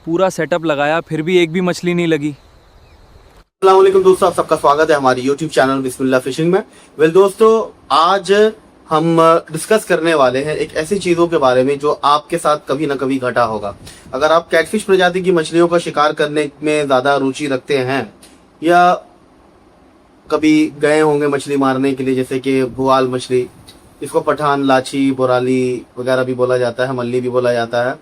पूरा सेटअप लगाया फिर भी एक भी मछली नहीं लगी। अस्सलाम वालेकुम दोस्तों, आप सबका स्वागत है हमारी यूट्यूब चैनल बिस्मिल्लाह फिशिंग में। दोस्तों, आज हम डिस्कस करने वाले हैं एक ऐसी चीज़ों के बारे में जो आपके साथ कभी ना कभी घटा होगा। अगर आप कैटफिश प्रजाति की मछलियों का शिकार करने में ज़्यादा रुचि रखते हैं या कभी गए होंगे मछली मारने के लिए, जैसे कि बुआल मछली, इसको पठान, लाची, बोराली वगैरह भी बोला जाता है, मल्ली भी बोला जाता है,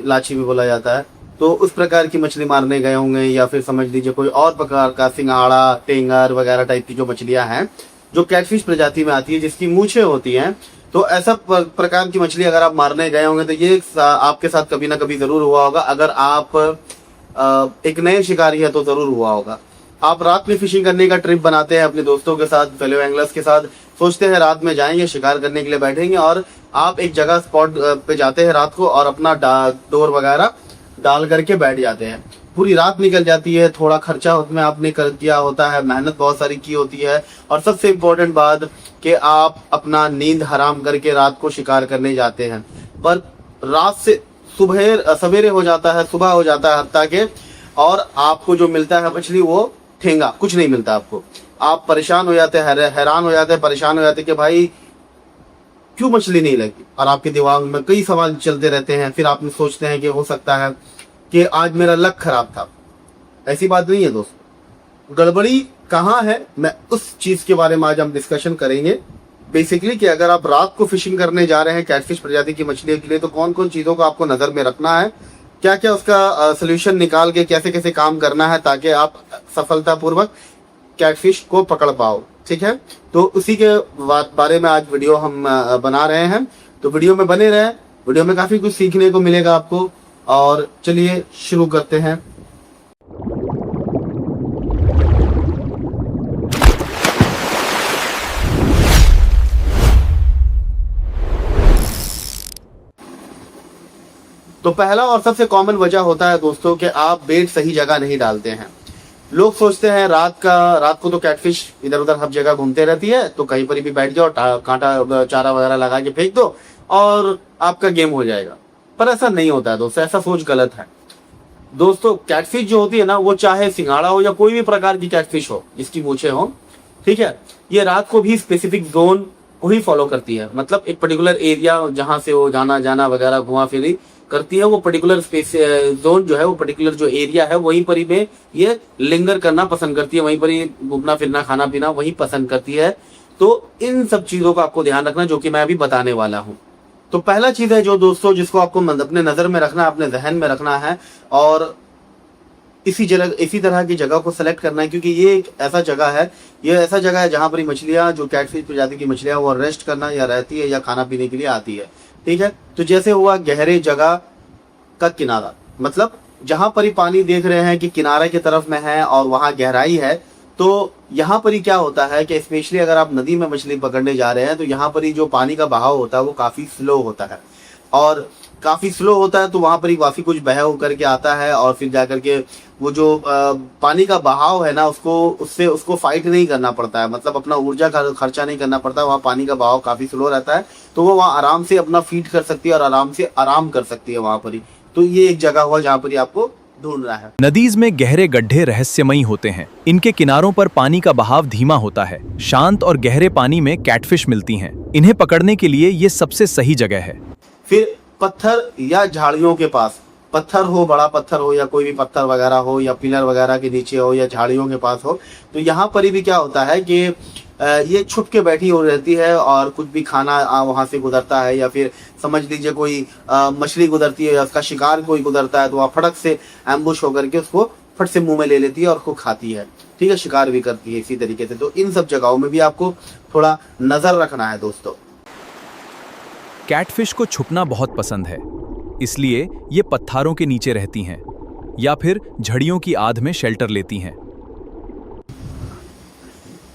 लाची भी बोला जाता है, तो उस प्रकार की मछली मारने गए होंगे। या फिर समझ लीजिए कोई और प्रकार का सिंगाड़ा, टेंगर वगैरह टाइप की जो मछलियां हैं जो कैटफिश प्रजाति में आती है, जिसकी मूछें होती हैं, तो ऐसा प्रकार की मछली अगर आप मारने गए होंगे तो ये आपके साथ कभी ना कभी जरूर हुआ होगा। अगर आप एक नए शिकारी है तो जरूर हुआ होगा। आप रात में फिशिंग करने का ट्रिप बनाते हैं अपने दोस्तों के साथ, फेलो एंगलर्स के साथ, सोचते हैं रात में जाएंगे शिकार करने के लिए बैठेंगे, और आप एक जगह स्पॉट पे जाते हैं रात को और अपना डोर वगैरह डाल करके बैठ जाते हैं। पूरी रात निकल जाती है, थोड़ा खर्चा उसमें आपने कर किया होता है, मेहनत बहुत सारी की होती है, और सबसे इम्पोर्टेंट बात कि आप अपना नींद हराम करके रात को शिकार करने जाते हैं। पर रात से सवेरे हो जाता है, सुबह हो जाता है हत्ता के, और आपको जो मिलता है मछली वो ठेंगा, कुछ नहीं मिलता आपको। आप परेशान हो जाते हैं, हैरान हो जाते हैं, परेशान हो जाते हैं कि भाई क्यों मछली नहीं लगी, और आपके दिमाग में कई सवाल चलते रहते हैं। फिर आप सोचते हैं कि हो सकता है कि आज मेरा लक खराब था। ऐसी बात नहीं है दोस्तों। गड़बड़ी कहाँ है, मैं उस चीज के बारे में आज हम डिस्कशन करेंगे। बेसिकली कि अगर आप रात को फिशिंग करने जा रहे हैं कैटफिश प्रजाति की मछलियों के लिए, तो कौन कौन चीजों को आपको नजर में रखना है, क्या क्या उसका सोल्यूशन निकाल के कैसे कैसे काम करना है ताकि आप सफलतापूर्वक कैटफिश को पकड़ पाओ। ठीक है, तो उसी के बारे में आज वीडियो हम बना रहे हैं, तो वीडियो में बने रहें। वीडियो में काफी कुछ सीखने को मिलेगा आपको, और चलिए शुरू करते हैं। तो पहला और सबसे कॉमन वजह होता है दोस्तों कि आप बेट सही जगह नहीं डालते हैं। लोग सोचते हैं रात को तो कैटफिश इधर उधर हर जगह घूमते रहती है, तो कहीं पर भी बैठ जाओ, कांटा चारा वगैरह लगा के फेंक दो और आपका गेम हो जाएगा। पर ऐसा नहीं होता है दोस्तों, ऐसा सोच गलत है। दोस्तों, कैटफिश जो होती है ना, वो चाहे सिंघाड़ा हो या कोई भी प्रकार की कैटफिश हो जिसकी मूछें हो, ठीक है, ये रात को भी स्पेसिफिक जोन को ही फॉलो करती है। मतलब एक पर्टिकुलर एरिया जहां से वो जाना वगैरह घुमा फिरी करती है, वो पर्टिकुलर स्पेस जोन जो है, वो पर्टिकुलर जो एरिया है, वहीं पर ही में ये लिंगर करना पसंद करती है, वहीं पर ही घूमना फिरना खाना पीना वही पसंद करती है। तो इन सब चीजों का आपको ध्यान रखना जो कि मैं अभी बताने वाला हूँ। तो पहला चीज है जो दोस्तों जिसको आपको अपने नजर में रखना है, अपने जहन में रखना है, और इसी तरह की जगह को सेलेक्ट करना है, क्योंकि ये एक ऐसा जगह है जहां पर मछलियां, जो कैटफिश प्रजाति की मछलियां, वो रेस्ट करना या रहती है या खाना पीने के लिए आती है। ठीक है, तो जैसे हुआ गहरे जगह का किनारा, मतलब जहां पर ही पानी देख रहे हैं कि किनारे की तरफ में है और वहां गहराई है, तो यहाँ पर ही क्या होता है कि स्पेशली अगर आप नदी में मछली पकड़ने जा रहे हैं, तो यहाँ पर ही जो पानी का बहाव होता है वो काफी स्लो होता है, और काफी स्लो होता है, तो वहां पर ही काफी कुछ बह करके आता है, और फिर जाकर के वो जो पानी का बहाव है ना, उसको फाइट नहीं करना पड़ता है, मतलब अपना ऊर्जा का खर्चा नहीं करना पड़ता है। वहाँ पानी का बहाव काफी स्लो रहता है, तो वो वहाँ आराम से अपना फीड कर सकती है और आराम से आराम कर सकती है वहां पर ही। तो ये एक जगह हुआ जहाँ पर ही आपको ढूंढना है। नदीज में गहरे गड्ढे रहस्यमयी होते हैं। इनके किनारों पर पानी का बहाव धीमा होता है। शांत और गहरे पानी में कैटफिश मिलती हैं। इन्हें पकड़ने के लिए ये सबसे सही जगह है। फिर पत्थर या झाड़ियों के पास, पत्थर हो, बड़ा पत्थर हो या कोई भी पत्थर वगैरह हो, या पिलर वगैरह के नीचे हो या झाड़ियों के पास हो, तो यहाँ पर भी क्या होता है कि ये छुप के बैठी हो रहती है, और कुछ भी खाना वहां से गुजरता है, या फिर समझ लीजिए कोई मछली गुजरती है या उसका शिकार कोई गुजरता है, तो वह फटक से एम्बुश होकर के उसको फट से मुंह में ले लेती है और उसको खाती है। ठीक है, शिकार भी करती है इसी तरीके से। तो इन सब जगहों में भी आपको थोड़ा नजर रखना है दोस्तों। कैटफिश को छुपना बहुत पसंद है, इसलिए ये पत्थरों के नीचे रहती हैं या फिर झड़ियों की आध में शेल्टर लेती हैं।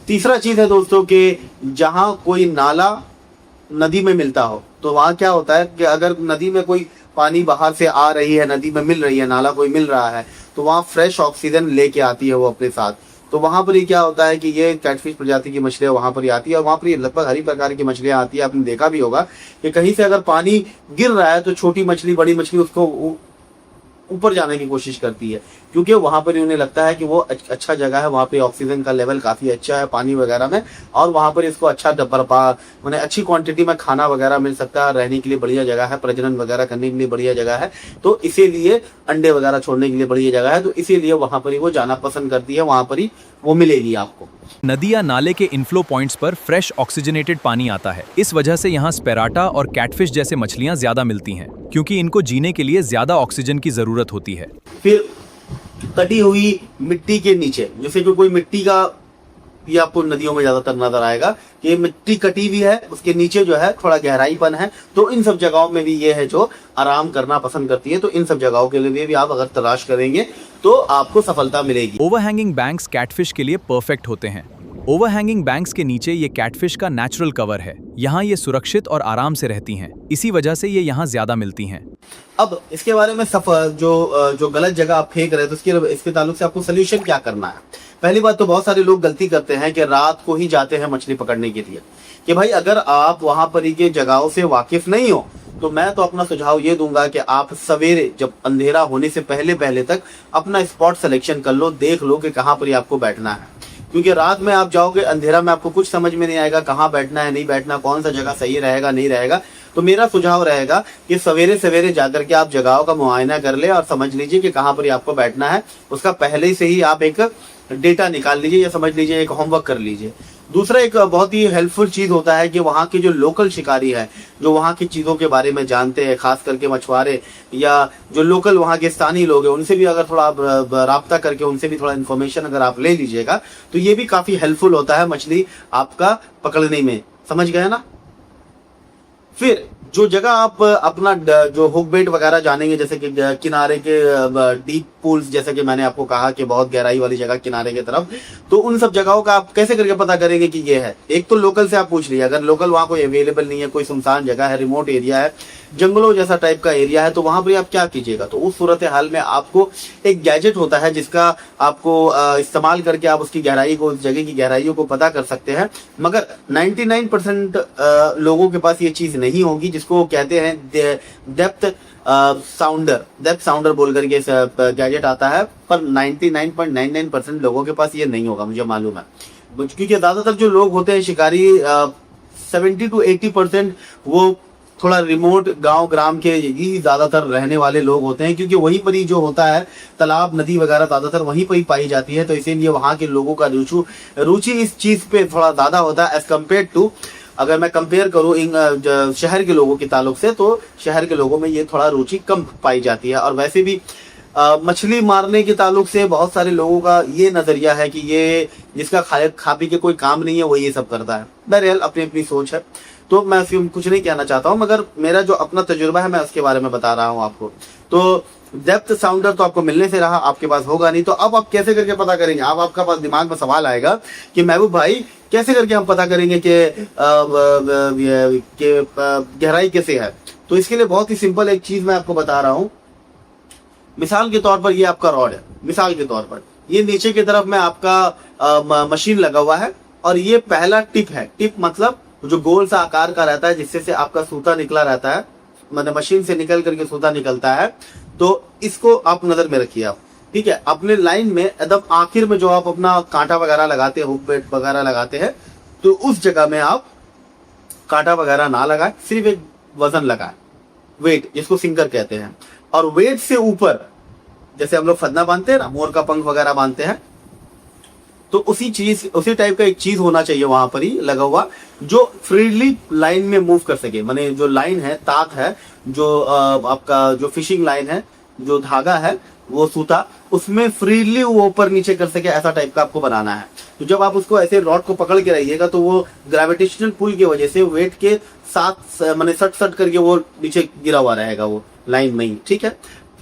तीसरा चीज है दोस्तों कि जहां कोई नाला नदी में मिलता हो, तो वहां क्या होता है कि अगर नदी में कोई पानी बाहर से आ रही है, नदी में मिल रही है, नाला कोई मिल रहा है, तो वहां फ्रेश ऑक्सीजन लेके आती है वो अपने साथ। तो वहां पर ही क्या होता है कि ये कैटफिश प्रजाति की मछलियां वहां पर ही आती है, और वहां पर लगभग हर प्रकार की मछलियां आती है। आपने देखा भी होगा कि कहीं से अगर पानी गिर रहा है तो छोटी मछली बड़ी मछली उसको ऊपर जाने की कोशिश करती है, क्योंकि वहां पर उन्हें लगता है कि वो अच्छा जगह है, वहां पे ऑक्सीजन का लेवल काफी अच्छा है पानी वगैरह में, और वहां पर इसको अच्छा मैंने अच्छी क्वांटिटी में खाना वगैरह मिल सकता है, रहने के लिए बढ़िया जगह है, प्रजनन वगैरह करने के लिए बढ़िया जगह है, तो इसीलिए अंडे वगैरह छोड़ने के लिए बढ़िया जगह है, तो इसीलिए वहां पर ही वो जाना पसंद करती है, वहां पर ही वो मिलेगी आपको। नदी या नाले के इनफ्लो पॉइंट्स पर फ्रेश ऑक्सीजनेटेड पानी आता है। इस वजह से यहाँ स्पेराटा और कैटफिश जैसे मछलियाँ ज्यादा मिलती हैं, क्योंकि इनको जीने के लिए ज्यादा ऑक्सीजन की जरूरत होती है। फिर कटी हुई मिट्टी के नीचे, जैसे कि कोई मिट्टी का, ये आपको नदियों में ज्यादातर नजर आएगा कि ये मिट्टी कटी हुई है, उसके नीचे जो है थोड़ा गहराईपन है, तो इन सब जगहों में भी ये है जो आराम करना पसंद करती है, तो इन सब जगहों के लिए भी आप अगर तलाश करेंगे तो आपको सफलता मिलेगी। ओवरहैंगिंग बैंक्स कैटफिश के लिए परफेक्ट होते हैं। ओवरहैंगिंग बैंक्स के नीचे ये कैटफिश का नेचुरल कवर है। यहाँ ये सुरक्षित और आराम से रहती हैं, इसी वजह से ये यहाँ ज्यादा मिलती हैं। अब इसके बारे में जो गलत जगह आप फेंक रहे हैं, तो इसके ताल्लुक से आपको सोल्यूशन क्या करना है। पहली बात तो बहुत सारे लोग गलती करते हैं कि रात को ही जाते हैं मछली पकड़ने के लिए, कि भाई अगर आप वहां पर ही के जगहों से वाकिफ नहीं हो, तो मैं तो अपना सुझाव ये दूंगा कि आप सवेरे जब अंधेरा होने से पहले तक अपना स्पॉट सिलेक्शन कर लो, देख लो कि कहाँ पर ही आपको बैठना है, क्योंकि रात में आप जाओगे अंधेरा में, आपको कुछ समझ में नहीं आएगा कहाँ बैठना है, नहीं बैठना, कौन सा जगह सही रहेगा नहीं रहेगा। तो मेरा सुझाव रहेगा कि सवेरे सवेरे जाकर के आप जगहों का मुआयना कर ले और समझ लीजिए कि कहाँ पर आपको बैठना है, उसका पहले से ही आप एक डेटा निकाल लीजिए, या समझ लीजिए एक होमवर्क कर लीजिए। दूसरा एक बहुत ही हेल्पफुल चीज होता है कि वहाँ के जो लोकल शिकारी है, जो वहाँ की चीज़ों के बारे में जानते हैं, खास करके मछुआरे या जो लोकल वहाँ के स्थानीय लोग हैं, उनसे भी अगर थोड़ा राब्ता करके उनसे भी थोड़ा इन्फॉर्मेशन अगर आप ले लीजिएगा, तो ये भी काफ़ी हेल्पफुल होता है मछली आपका पकड़ने में। समझ गए ना। फिर जो जगह आप अपना जो हुक बेट वगैरह जानेंगे, जैसे कि किनारे के डीप पूल्स, जैसे कि मैंने आपको कहा कि बहुत गहराई वाली जगह किनारे की तरफ, तो उन सब जगहों का आप कैसे करके पता करेंगे कि ये है। एक तो लोकल से आप पूछ लीजिए, अगर लोकल वहाँ कोई अवेलेबल नहीं है, कोई सुनसान जगह है, रिमोट एरिया है, जंगलों जैसा टाइप का एरिया है, तो वहां पर आप क्या कीजिएगा। तो उस सूरत हाल में आपको एक गैजेट होता है जिसका आपको इस्तेमाल करके आप उसकी गहराई को, उस जगह की गहराइयों को पता कर सकते हैं। मगर 99% लोगों के पास ये चीज नहीं होगी, जिसको कहते हैं डेप्थ साउंडर बोल करके गैजेट आता है, पर 99.99% लोगों के पास ये नहीं होगा, मुझे मालूम है, क्योंकि ज्यादातर जो लोग होते हैं शिकारी 70 to 80% वो थोड़ा रिमोट गांव ग्राम के ही ज्यादातर रहने वाले लोग होते हैं, क्योंकि वहीं पर ही जो होता है तालाब नदी वगैरह ज्यादातर वहीं पर ही पाई जाती है, तो इसीलिए वहां के लोगों का रुचि इस चीज पे थोड़ा ज्यादा होता है एज कम्पेयर टू, अगर मैं कंपेयर करूं शहर के लोगों के ताल्लुक से, तो शहर के लोगों में ये थोड़ा रुचि कम पाई जाती है। और वैसे भी मछली मारने के ताल्लुक से बहुत सारे लोगों का ये नजरिया है कि ये जिसका खा पी के कोई काम नहीं है वो ये सब करता है। बहरहाल अपनी अपनी सोच है, तो मैं उसकी कुछ नहीं कहना चाहता हूँ, मगर मेरा जो अपना तजुर्बा है मैं उसके बारे में बता रहा हूँ आपको। तो डेप्थ साउंडर तो आपको मिलने से रहा, आपके पास होगा नहीं, तो अब आप कैसे करके पता करेंगे। अब आपका पास दिमाग में सवाल आएगा कि महबूब भाई कैसे करके हम पता करेंगे कि गहराई कैसे है। तो इसके लिए बहुत ही सिंपल एक चीज मैं आपको बता रहा हूँ। मिसाल के तौर पर ये आपका रॉड है, मिसाल के तौर पर ये नीचे की तरफ में आपका मशीन लगा हुआ है, और ये पहला टिप है। टिप मतलब जो गोल सा आकार का रहता है, जिससे से आपका सूता निकला रहता है, मतलब मशीन से निकल करके सूता निकलता है, तो इसको आप नजर में रखिए आप, ठीक है। अपने लाइन में एकदम आखिर में जो आप अपना कांटा वगैरह लगाते हैं, हुक बेट वगैरह लगाते हैं, तो उस जगह में आप कांटा वगैरह ना लगाए, सिर्फ एक वजन लगाए, वेट जिसको सिंकर कहते हैं, और वेट से ऊपर जैसे हम लोग फदना बांधते हैं ना, मोर का पंख वगैरह बांधते हैं, तो उसी टाइप का एक चीज होना चाहिए वहां पर ही लगा हुआ, जो फ्रीली लाइन में मूव कर सके। माने जो लाइन है, ताक है, जो आपका जो फिशिंग लाइन है, जो धागा है, वो सूता, उसमें फ्रीली वो ऊपर नीचे कर सके, ऐसा टाइप का आपको बनाना है। तो जब आप उसको ऐसे रॉड को पकड़ के रहिएगा, तो वो ग्रेविटेशनल पुल की वजह से वेट के साथ माने सट करके वो नीचे गिरा हुआ रहेगा, वो लाइन में ही, ठीक है।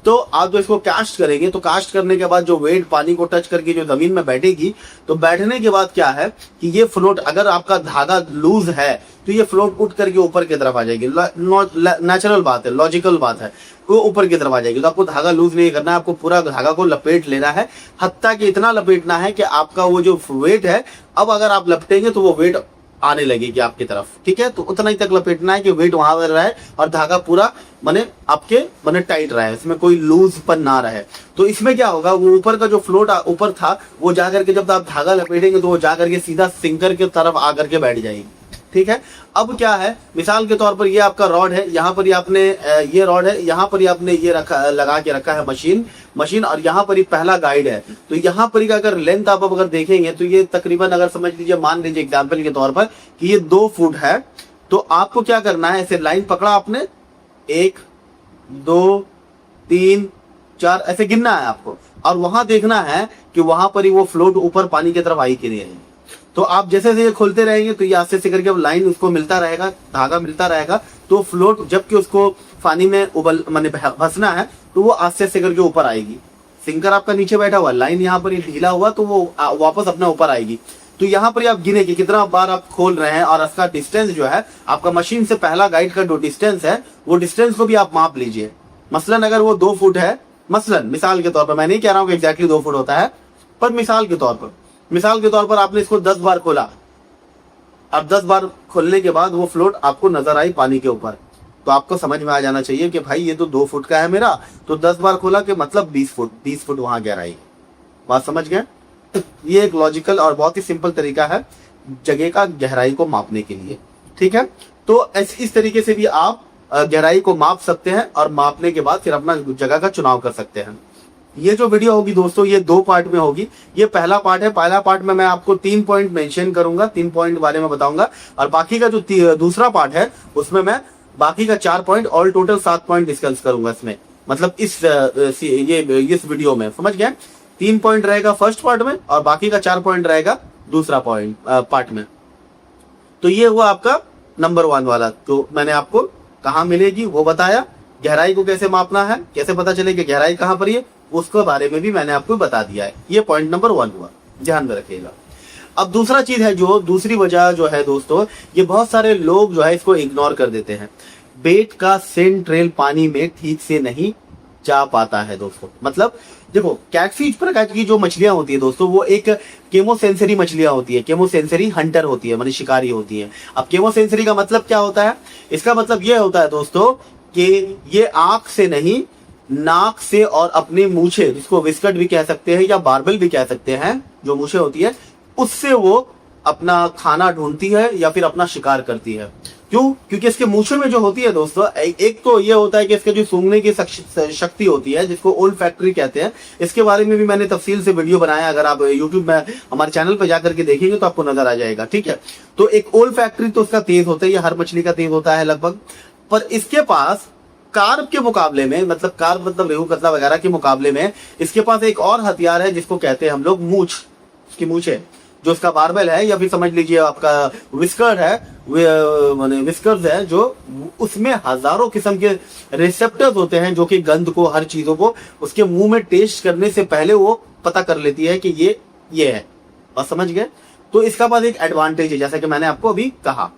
तो आप जो इसको कास्ट करेंगे, तो कास्ट करने के बाद जो वेट पानी को टच करके जो जमीन में बैठेगी, तो बैठने के बाद क्या है कि ये फ्लोट, अगर आपका धागा लूज है तो ये फ्लोट उठ करके ऊपर की तरफ आ जाएगी। नेचुरल बात है, लॉजिकल बात है, वो ऊपर की तरफ आ जाएगी। तो आपको धागा लूज नहीं करना है, आपको पूरा धागा को लपेट लेना है, हत्ता कि इतना लपेटना है कि आपका वो जो वेट है, अब अगर आप लपटेंगे तो वो वेट आने लगेगी आपकी तरफ, ठीक है। तो उतना ही तक लपेटना है कि वेट वहां पर रहे और धागा पूरा माने आपके माने टाइट रहे, इसमें कोई लूजपन ना रहे। तो इसमें क्या होगा, वो ऊपर का जो फ्लोट ऊपर था वो जाकर के जब आप धागा लपेटेंगे तो वो जाकर के सीधा सिंकर की तरफ आकर के बैठ जाएगी, ठीक है। अब क्या है, मिसाल के तौर पर ये आपका रॉड है, यहाँ पर ही आपने ये रॉड है, यहाँ पर ही आपने ये रखा लगा के रखा है मशीन और यहाँ पर ही पहला गाइड है। तो यहाँ पर ही अगर लेंथ आप अगर देखेंगे तो ये तकरीबन अगर समझ लीजिए, मान लीजिए एग्जाम्पल के तौर पर कि ये 2 फुट है, तो आपको क्या करना है, ऐसे लाइन पकड़ा आपने, 1 2 3 4 ऐसे गिनना है आपको और वहां देखना है कि वहां पर ही वो फ्लोट ऊपर पानी की तरफ आई कि नहीं है। तो आप जैसे जैसे ये खोलते रहेंगे तो ये आस्ते से करके अब लाइन उसको मिलता रहेगा, धागा मिलता रहेगा, तो फ्लोट जबकि उसको पानी में उबल माने फंसना है तो वो आस्ते से करके ऊपर आएगी। सिंकर आपका नीचे बैठा हुआ, लाइन यहाँ पर ढीला हुआ तो वो वापस अपना ऊपर आएगी। तो यहाँ पर आप गिने कि कितना बार आप खोल रहे हैं और इसका डिस्टेंस जो है आपका मशीन से पहला गाइड का जो डिस्टेंस है वो डिस्टेंस को भी आप माप लीजिए। मसलन अगर वो 2 फुट है, मसलन मिसाल के तौर पर, मैं नहीं कह रहा हूँ कि एग्जैक्टली 2 फुट होता है, पर मिसाल के तौर पर आपने इसको 10 बार खोला। अब 10 बार खोलने के बाद वो फ्लोट आपको नजर आई पानी के ऊपर, तो आपको समझ में आ जाना चाहिए कि भाई ये तो 2 फुट का है मेरा, तो 10 बार खोला कि मतलब 20 फुट वहां गहराई। बात समझ गए? ये एक लॉजिकल और बहुत ही सिंपल तरीका है जगह का गहराई को मापने के लिए, ठीक है। तो इस तरीके से भी आप गहराई को माप सकते हैं और मापने के बाद फिर अपना जगह का चुनाव कर सकते हैं। ये जो वीडियो होगी दोस्तों ये 2 पार्ट में होगी। ये पहला पार्ट है, पहला पार्ट में मैं आपको 3 पॉइंट मेंशन करूंगा, 3 पॉइंट बारे में बताऊंगा और बाकी का जो दूसरा पार्ट है उसमें मैं बाकी का 4 point, all total 7 point discuss करूंगा इसमें, मतलब इस वीडियो में, समझ गए। 3 पॉइंट रहेगा फर्स्ट पार्ट में और बाकी का 4 पॉइंट रहेगा दूसरा पार्ट में। तो ये हुआ आपका नंबर 1 वाला। तो मैंने आपको कहाँ मिलेगी वो बताया, गहराई को कैसे मापना है, कैसे पता चले कि गहराई कहाँ पर है, उसके बारे में भी मैंने आपको बता दिया है। ये पॉइंट नंबर 1 हुआ, ध्यान में रखिएगा। अब दूसरा चीज है, जो दूसरी वजह जो है दोस्तों, ये बहुत सारे लोग जो है इसको इग्नोर कर देते हैं। बेट का सेंट्रेल पानी में ठीक से नहीं जा पाता है दोस्तों। मतलब देखो, कैटफिश प्रकार की जो मछलियां होती है दोस्तों, वो एक केमोसेंसरी मछलियां होती है, केमोसेंसरी हंटर होती है, माने शिकारी होती है। अब केमोसेंसरी का मतलब क्या होता है? इसका मतलब ये होता है दोस्तों कि ये आंख से नहीं, नाक से और अपनी मूछे, जिसको विस्कट भी कह सकते हैं या बार्बल भी कह सकते हैं, जो मूछे होती है उससे वो अपना खाना ढूंढती है या फिर अपना शिकार करती है। क्यों? क्योंकि इसके मूछों में जो होती है दोस्तों, एक तो ये होता है कि इसके जो सूंघने की शक्ति होती है, जिसको ओल्फैक्टरी कहते हैं। इसके बारे में भी मैंने तफसील से वीडियो बनाया, अगर आप यूट्यूब में हमारे चैनल पर जाकर के देखेंगे तो आपको नजर आ जाएगा, ठीक है। तो एक ओल्फैक्टरी तो उसका तेज होता है, ये हर मछली का तेज होता है लगभग, पर इसके पास कार्प के मुकाबले में, मतलब कार्प मतलब रेहू कतला वगैरह के मुकाबले में, इसके पास एक और हथियार है जिसको कहते हैं हम लोग मूछ। उसकी मूछ है जो उसका बार्बल है, या फिर समझ लीजिए आपका विस्कर है, माने विस्कर्स है, जो उसमें हजारों किस्म के रिसेप्टर्स होते हैं जो कि गंध को, हर चीजों को उसके मुंह में टेस्ट करने से पहले वो पता कर लेती है कि ये है। और समझ गए? तो इसका पास एक एडवांटेज है, जैसा कि मैंने आपको अभी कहा।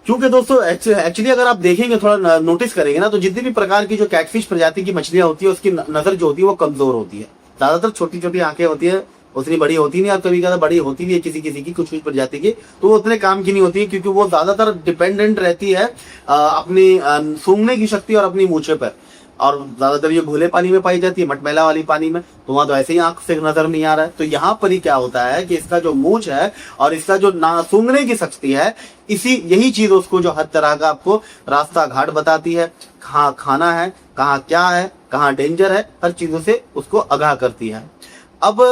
क्योंकि दोस्तों एक्चुअली अगर आप देखेंगे, थोड़ा नोटिस करेंगे ना, तो जितनी भी प्रकार की जो कैटफिश प्रजाति की मछलियां होती है उसकी नजर जो होती है वो कमजोर होती है। ज्यादातर छोटी छोटी आंखें होती है, उतनी बड़ी होती नहीं, और कभी कभी बड़ी होती भी है किसी किसी की, कुछ कुछ प्रजाति की, तो वो उतने काम की नहीं होती है, क्योंकि वो ज्यादातर डिपेंडेंट रहती है अपनी सूंघने की शक्ति और अपनी मूछे पर। और ज्यादातर ये घुले पानी में पाई जाती है, मटमैला वाली पानी में, तो वहां तो ऐसे ही आंख से नजर नहीं आ रहा है। तो यहाँ पर ही क्या होता है कि इसका जो मूछ है और इसका जो सूंघने की शक्ति है, यही चीज उसको जो हर तरह का आपको रास्ता घाट बताती है, कहाँ खाना है, कहाँ क्या है, कहाँ डेंजर है, हर चीजों से उसको आगाह करती है। अब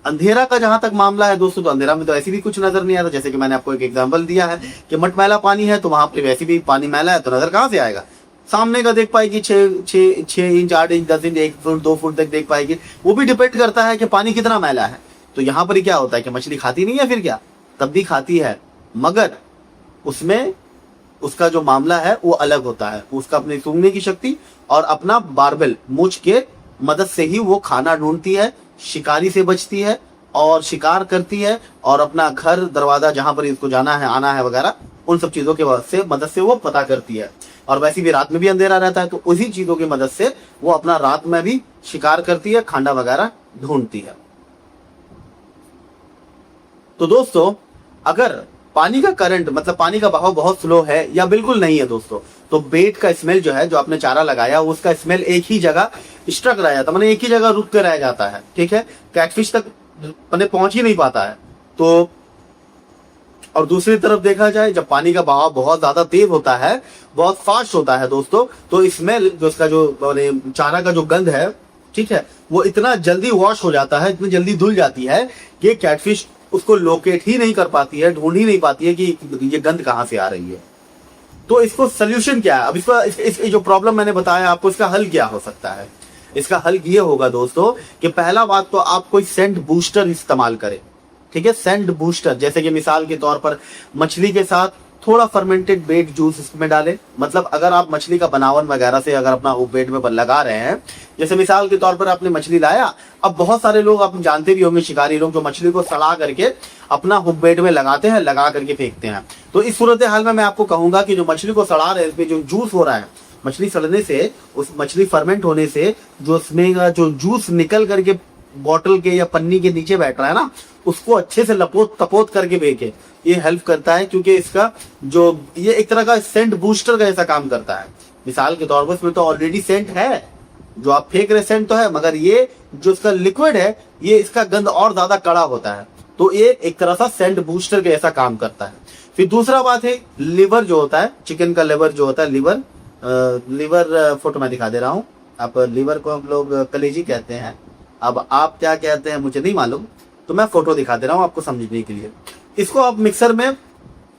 अंधेरा का जहां तक मामला है दोस्तों, तो अंधेरा में तो ऐसी भी कुछ नजर नहीं आता। जैसे कि मैंने आपको एक एग्जांपल दिया है कि मटमैला पानी है, तो वहां पे वैसे भी पानी मैला है, तो नजर कहां से आएगा? सामने का देख पाएगी, 6 inch 8 inch 10 inch 1 foot 2 foot तक देख पाएगी। वो भी डिपेंड करता है कि पानी कितना मैला है। तो यहाँ पर क्या होता है कि मछली खाती नहीं है, फिर क्या, तब भी खाती है, मगर उसमें उसका जो मामला है वो अलग होता है। उसका अपनी सूंघने की शक्ति और अपना बार्बल मूछ के मदद से ही वो खाना ढूंढती है, शिकारी से बचती है और शिकार करती है, और अपना घर दरवाजा जहां पर इसको जाना है, आना है वगैरह, उन सब चीजों के मदद से वो पता करती है। और वैसे भी रात में भी अंधेरा रहता है, तो उसी चीजों की मदद से वो अपना रात में भी शिकार करती है, खाना वगैरह ढूंढती है। तो दोस्तों अगर पानी का करंट मतलब पानी का बहाव बहुत स्लो है या बिल्कुल नहीं है दोस्तों, तो बेट का स्मेल जो है, जो आपने चारा लगाया उसका स्मेल एक ही जगह स्ट्रक रह जाता है, मतलब एक ही जगह रुक के रह जाता है। ठीक है, कैटफिश तक मैंने पहुंच ही नहीं पाता है। तो और दूसरी तरफ देखा जाए, जब पानी का बहाव बहुत ज्यादा तेज होता है, बहुत फास्ट होता है दोस्तों, तो स्मेल जो उसका जो चारा का जो गंध है, ठीक है, वो इतना जल्दी वॉश हो जाता है, इतनी जल्दी धुल जाती है कि कैटफिश उसको लोकेट ही नहीं कर पाती है, ढूंढ ही नहीं पाती है कि ये गंध कहां से आ रही है। तो इसको सोल्यूशन क्या है? अब इसका इस जो प्रॉब्लम मैंने बताया आपको, इसका हल क्या हो सकता है? इसका हल ये होगा दोस्तों कि पहला बात तो आप कोई सेंट बूस्टर इस्तेमाल करें। ठीक है, सेंट बूस्टर, जैसे कि मिसाल के तौर पर मछली के साथ थोड़ा फर्मेंटेड बेट जूस इसमें डालें। मतलब अगर आप मछली का बनावन वगैरह से अगर अपना बेट में लगा रहे हैं, जैसे मिसाल के तौर पर आपने मछली लाया, अब बहुत सारे लोग आप जानते भी होंगे, शिकारी लोग, जो मछली को सड़ा करके अपना हुक बेट में लगाते हैं, लगा करके फेंकते हैं। तो इस सूरत हाल में मैं आपको कहूंगा कि जो मछली को सड़ा रहे हैं, इसमें जो जूस हो रहा है, मछली सड़ने से, उस मछली फर्मेंट होने से जो उसमें जो जूस निकल करके बॉटल के या पन्नी के नीचे बैठ रहा है ना, उसको अच्छे से लपोत तपोत करके फेंके। ये हेल्प करता है, क्योंकि इसका जो ये एक तरह का सेंट बूस्टर का ऐसा काम करता है। मिसाल के तौर पर इसमें तो ऑलरेडी सेंट है, जो आप फेंक रहे सेंट तो है, मगर ये जो इसका लिक्विड है, ये इसका गंध और ज्यादा कड़ा होता है। तो ये एक तरह सा सेंट बूस्टर के ऐसा काम करता है। फिर दूसरा बात है, लिवर जो होता है, चिकन का लिवर जो होता है, लिवर फोटो मैं दिखा दे रहा हूँ। आप लिवर को हम लोग कलेजी कहते हैं, अब आप क्या कहते हैं मुझे नहीं मालूम, तो मैं फोटो दिखा दे रहा हूँ आपको समझने के लिए। इसको आप मिक्सर में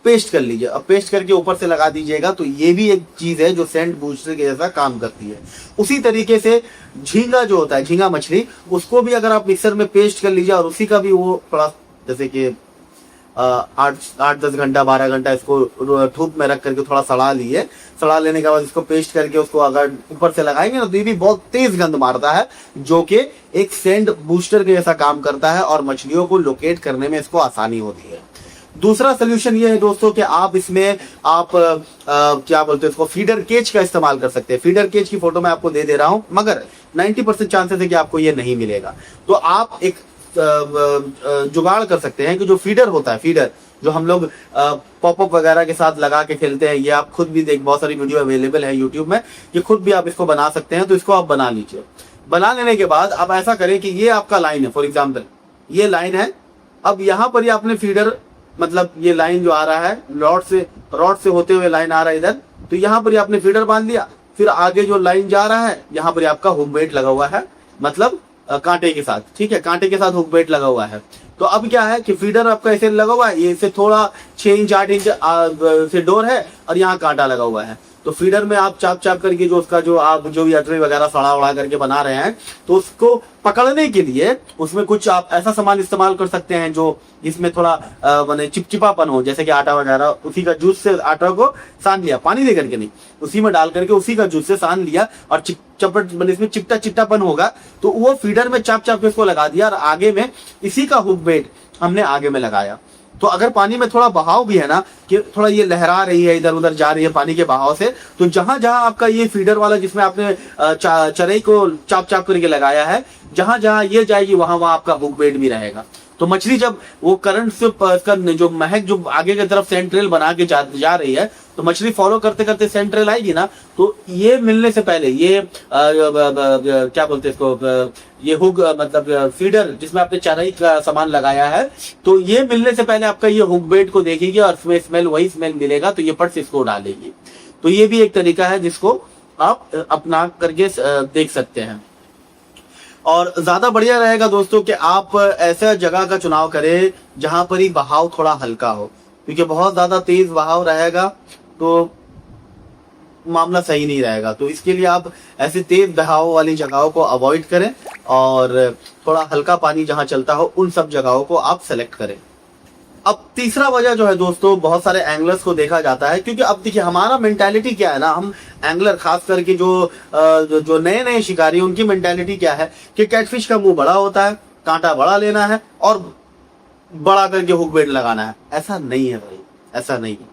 पेस्ट कर लीजिए, अब पेस्ट करके ऊपर से लगा दीजिएगा, तो ये भी एक चीज है जो सेंट बूस्टर के जैसा काम करती है। उसी तरीके से झींगा जो होता है, झींगा मछली, उसको भी अगर आप मिक्सर में पेस्ट कर लीजिए और उसी का भी वो थोड़ा जैसे कि 8-10 घंटा 12 घंटा इसको धूप में रख करके थोड़ा सड़ा लिए, सड़ा लेने के बाद इसको पेस्ट करके उसको अगर ऊपर से लगाएंगे ना, तो ये भी बहुत तेज गंध मारता है, जो कि एक सेंट बूस्टर के जैसा काम करता है और मछलियों को लोकेट करने में इसको आसानी होती है। दूसरा सोल्यूशन ये है दोस्तों कि आप इसमें क्या बोलते हैं इसको, फीडर केज का इस्तेमाल कर सकते हैं। फीडर केज की फोटो मैं आपको दे दे रहा हूं, मगर 90% चांसेस है कि आपको ये नहीं मिलेगा। तो आप एक जुगाड़ कर सकते हैं कि जो फीडर होता है, फीडर जो हम लोग पॉपअप वगैरह के साथ लगा के खेलते हैं, ये आप खुद भी देख, बहुत सारी वीडियो अवेलेबल है यूट्यूब में, ये खुद भी आप इसको बना सकते हैं। तो इसको आप बना लीजिए। बना लेने के बाद आप ऐसा करें कि ये आपका लाइन है, फॉर एग्जाम्पल ये लाइन है। अब यहाँ पर ही आपने फीडर, मतलब ये लाइन जो आ रहा है रॉड से होते हुए लाइन आ रहा है इधर, तो यहाँ पर ही आपने फीडर बांध लिया। फिर आगे जो लाइन जा रहा है, यहाँ पर आपका हुक बेट लगा हुआ है, मतलब कांटे के साथ। ठीक है, कांटे के साथ हुक बेट लगा हुआ है। तो अब क्या है कि फीडर आपका ऐसे लगा हुआ है, ये से थोड़ा 6 इंच 8 इंच से डोर है और यहाँ कांटा लगा हुआ है। तो फीडर में आप चाप चाप करके जो उसका जो आप जो भी अटरी वगैरह सड़ा उड़ा करके बना रहे हैं, तो उसको पकड़ने के लिए उसमें कुछ आप ऐसा सामान इस्तेमाल कर सकते हैं जो इसमें थोड़ा माने चिपचिपापन हो, जैसे कि आटा वगैरह, उसी का जूस से आटा को सान लिया, पानी दे करके नहीं, उसी में डाल करके उसी का जूस से सान लिया और चपट मैंने इसमें चिपटा चिट्टापन होगा, तो वो फीडर में चाप चाप के इसको लगा दिया और आगे में इसी का हुक बेट हमने आगे में लगाया। तो अगर पानी में थोड़ा बहाव भी है ना, कि थोड़ा ये लहरा रही है, इधर उधर जा रही है पानी के बहाव से, तो जहां जहां आपका ये फीडर वाला जिसमें आपने चरई को चाप चाप करके लगाया है, जहां जहां ये जाएगी वहां वहां आपका हुक बेट भी रहेगा। तो मछली जब वो करंट से जो महक जो आगे की तरफ सेंट्रल बना के जा रही है, तो मछली फॉलो करते करते सेंट्रल आएगी ना, तो ये मिलने से पहले ये क्या बोलते हैं इसको, ये हुक मतलब फीडर जिसमें आपने चराई का सामान लगाया है, तो ये मिलने से पहले आपका ये हुक बेट को देखेगी और उसमें स्मेल वही स्मेल मिलेगा, तो ये पट से इसको डालेगी। तो ये भी एक तरीका है जिसको आप अपना करके देख सकते हैं। और ज्यादा बढ़िया रहेगा दोस्तों कि आप ऐसा जगह का चुनाव करें जहां पर ही बहाव थोड़ा हल्का हो, क्योंकि बहुत ज्यादा तेज बहाव रहेगा तो मामला सही नहीं रहेगा। तो इसके लिए आप ऐसे तेज बहाव वाली जगहों को अवॉइड करें और थोड़ा हल्का पानी जहां चलता हो उन सब जगहों को आप सेलेक्ट करें। अब तीसरा वजह जो है दोस्तों, बहुत सारे एंगलर्स को देखा जाता है, क्योंकि अब देखिए हमारा मेंटालिटी क्या है ना, हम एंगलर खास करके जो नए नए शिकारी, उनकी मेंटालिटी क्या है कि कैटफिश का मुंह बड़ा होता है, कांटा बड़ा लेना है और बड़ा करके हुक बेट लगाना है। ऐसा नहीं है भाई, ऐसा नहीं है।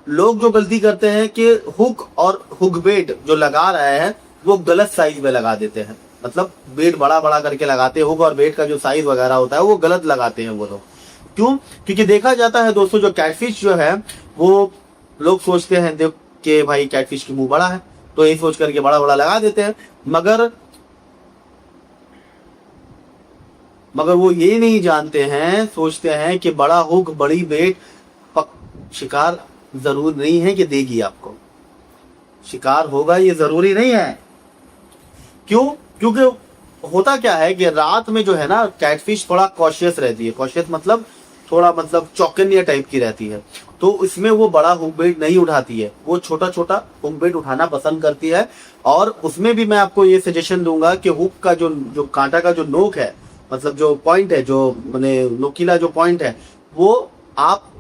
लोग जो गलती करते हैं कि हुक और हुक बेट जो लगा रहे हैं वो गलत साइज में लगा देते हैं, मतलब बेट बड़ा बड़ा करके लगाते हैं, हुक और बेट का जो साइज वगैरह होता है वो गलत लगाते हैं वो लोग। क्यों? क्योंकि देखा जाता है दोस्तों, जो कैटफिश जो है वो लोग सोचते हैं देख कि भाई कैटफिश की मुंह बड़ा है तो यही सोच करके बड़ा बड़ा लगा देते हैं, मगर वो ये नहीं जानते हैं, सोचते हैं कि बड़ा हुक बड़ी बेट शिकार जरूर नहीं है कि देगी आपको, शिकार होगा ये जरूरी नहीं है। क्यों? क्योंकि होता क्या है कि रात में जो है ना कैटफिश थोड़ा कॉशियस रहती है, कॉशियस मतलब थोड़ा मतलब चौकन्या टाइप की रहती है, तो इसमें वो बड़ा हुक बेट नहीं उठाती है, वो छोटा छोटा हुक बेट उठाना पसंद करती है। और उसमें भी मैं आपको ये सजेशन दूंगा कि हुक का जो कांटा का जो नोक है, मतलब जो पॉइंट है, जो मैंने नोकीला जो पॉइंट है, वो आप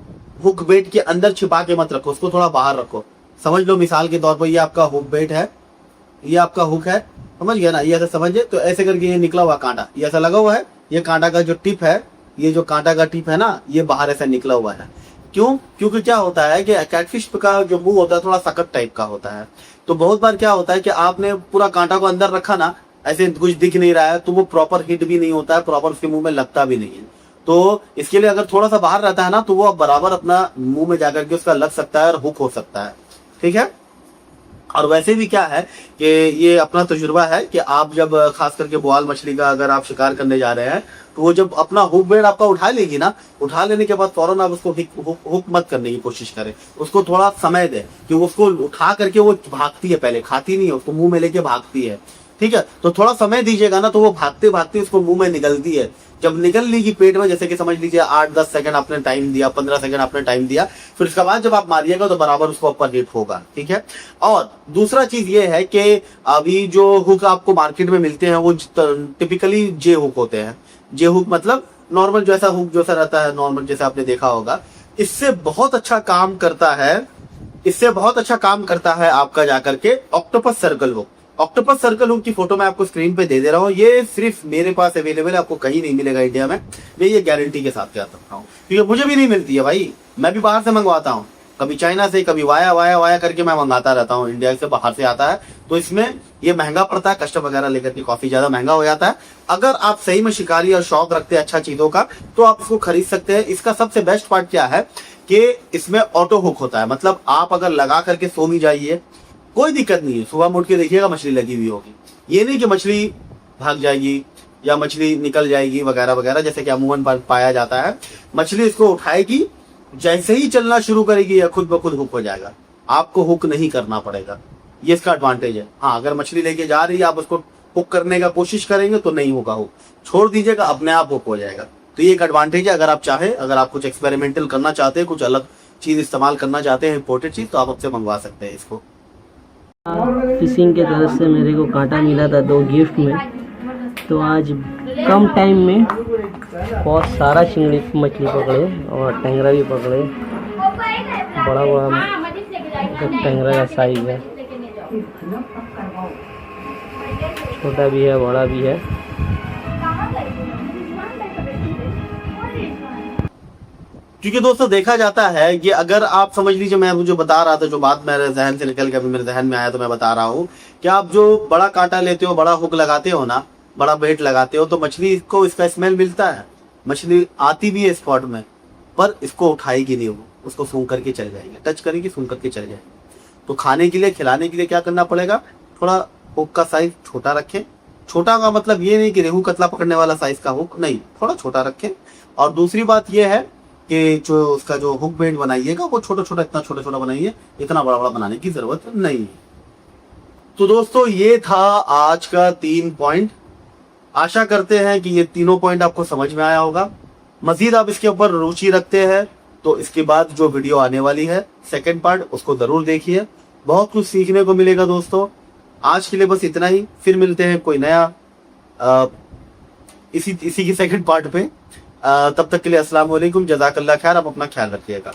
हुक बेट के अंदर छिपा के मत रखो, उसको थोड़ा बाहर रखो। समझ लो मिसाल के तौर पर ये आपका हुक बेट है, ये आपका हुक है, समझ गया ना, ये ऐसा समझिए। तो ऐसे करके ये निकला हुआ कांटा ये ऐसा लगा हुआ है, ये कांटा का जो टिप है, ये जो कांटा का टिप है ना, ये बाहर ऐसा निकला हुआ है। क्यों? क्योंकि क्या होता है कि कैटफिश का जो मुंह होता है थोड़ा सख्त टाइप का होता है, तो बहुत बार क्या होता है कि आपने पूरा कांटा को अंदर रखा ना, ऐसे कुछ दिख नहीं रहा है, तो वो प्रॉपर हिट भी नहीं होता है, प्रॉपर उसके मुंह में लगता भी नहीं है। तो इसके लिए अगर थोड़ा सा बाहर रहता है ना, तो वो बराबर अपना मुंह में जाकर के उसका लग सकता है और हुक हो सकता है। ठीक है। और वैसे भी क्या है कि ये अपना तजुर्बा है कि आप जब खास करके बोआल मछली का अगर आप शिकार करने जा रहे हैं, तो वो जब अपना हुक बेट आपका उठा लेगी ना, उठा लेने के बाद फौरन आप उसको हुक मत करने की कोशिश करें, उसको थोड़ा समय दें कि उसको उठा करके वो भागती है, पहले खाती नहीं है, उसको मुंह में लेके भागती है। ठीक है, तो थोड़ा समय दीजिएगा ना, तो वो भागते भागते उसको मुंह में निकलती है। जब निकल लेगी पेट में, जैसे कि समझ लीजिए 8-10 सेकंड आपने टाइम दिया, 15 सेकंड आपने टाइम दिया, फिर उसके बाद जब आप मारिएगा तो बराबर उसको ऊपर हिट होगा। ठीक है। और दूसरा चीज ये है कि अभी जो हुक आपको मार्केट में मिलते हैं वो टिपिकली जे हुक होते हैं। जे हुक मतलब नॉर्मल जैसा हुक जैसा रहता है, नॉर्मल जैसा आपने देखा होगा। इससे बहुत अच्छा काम करता है, इससे बहुत अच्छा काम करता है आपका जाकर के octopus circle hook. Octopus circle hook की फोटो मैं आपको स्क्रीन पे दे रहा हूँ, ये सिर्फ मेरे पास अवेलेबल है, आपको कहीं नहीं मिलेगा इंडिया में, मैं ये गारंटी के साथ कह सकता हूँ, क्योंकि मुझे भी नहीं मिलती है भाई, मैं भी बाहर से मंगवाता हूँ, कभी चाइना से, कभी वाया करके मैं मंगाता रहता हूँ, इंडिया से बाहर से आता है, तो इसमें ये महंगा पड़ता है, कस्टम वगैरह लेकर के काफी ज्यादा महंगा हो जाता है। अगर आप सही में शिकारी और शौक रखते हैं अच्छा चीजों का, तो आप इसको खरीद सकते हैं। इसका सबसे बेस्ट पार्ट क्या है कि इसमें ऑटो हुक होता है, मतलब आप अगर लगा करके सो भी जाइए कोई दिक्कत नहीं है, सुबह मुड़ के देखिएगा मछली लगी हुई होगी। ये नहीं कि मछली भाग जाएगी या मछली निकल जाएगी वगैरह वगैरह, जैसे कि अमूमन पाया जाता है। मछली इसको उठाएगी, जैसे ही चलना शुरू करेगी या खुद ब खुद हुक हो जाएगा, आपको हुक नहीं करना पड़ेगा, ये इसका एडवांटेज है। हाँ, अगर मछली लेके जा रही है, आप उसको हुक करने का कोशिश करेंगे तो नहीं होगा हुक, छोड़ दीजिएगा अपने आप हुक हो जाएगा। तो ये एक एडवांटेज है। अगर आप चाहे, अगर आप कुछ एक्सपेरिमेंटल करना चाहते हैं, कुछ अलग चीज इस्तेमाल करना चाहते हैं, इंपोर्टेड चीज, तो आप आपसे मंगवा सकते हैं इसको। फिशिंग के तरफ से मेरे को कांटा मिला था 2 गिफ्ट में, तो आज कम टाइम में बहुत सारा चिंगड़ी मछली पकड़े और टेंगरा भी पकड़े। बड़ा टेंगरा का साइज है, छोटा भी है बड़ा भी है। क्योंकि दोस्तों देखा जाता है कि अगर आप समझ लीजिए, मैं जो बता रहा था, जो बात मेरे जहन से निकल के अभी मेरे जहन में आया, तो मैं बता रहा हूँ कि आप जो बड़ा कांटा लेते हो, बड़ा हुक लगाते हो ना, बड़ा बेट लगाते हो, तो मछली को इसका स्मेल मिलता है, मछली आती भी है स्पॉट में, पर इसको उठाएगी नहीं, वो उसको सूंघ करके चल जाएगी, टच करेगी सूंघ करके चल जाएगी। तो खाने के लिए, खिलाने के लिए क्या करना पड़ेगा, थोड़ा हुक का साइज छोटा रखें। छोटा का मतलब ये नहीं कि रेहू कतला पकड़ने वाला साइज का हुक, नहीं, थोड़ा छोटा रखें। और दूसरी बात ये है कि जो उसका जो हुक बेट बनाइएगा वो छोटा छोटा, इतना छोटा छोटा बनाइए, इतना बड़ा बड़ा बनाने की जरूरत नहीं है। तो दोस्तों ये था आज का 3 पॉइंट। आशा करते हैं कि ये तीनों पॉइंट आपको समझ में आया होगा। मजीद आप इसके ऊपर रुचि रखते हैं तो इसके बाद जो वीडियो आने वाली है सेकंड पार्ट, उसको जरूर देखिए, बहुत कुछ सीखने को मिलेगा दोस्तों। आज के लिए बस इतना ही, फिर मिलते हैं कोई नया इसी की सेकंड पार्ट पे। तब तक के लिए अस्सलाम वालेकुम, जज़ाकल्लाह खैर, आप अपना ख्याल रखिएगा।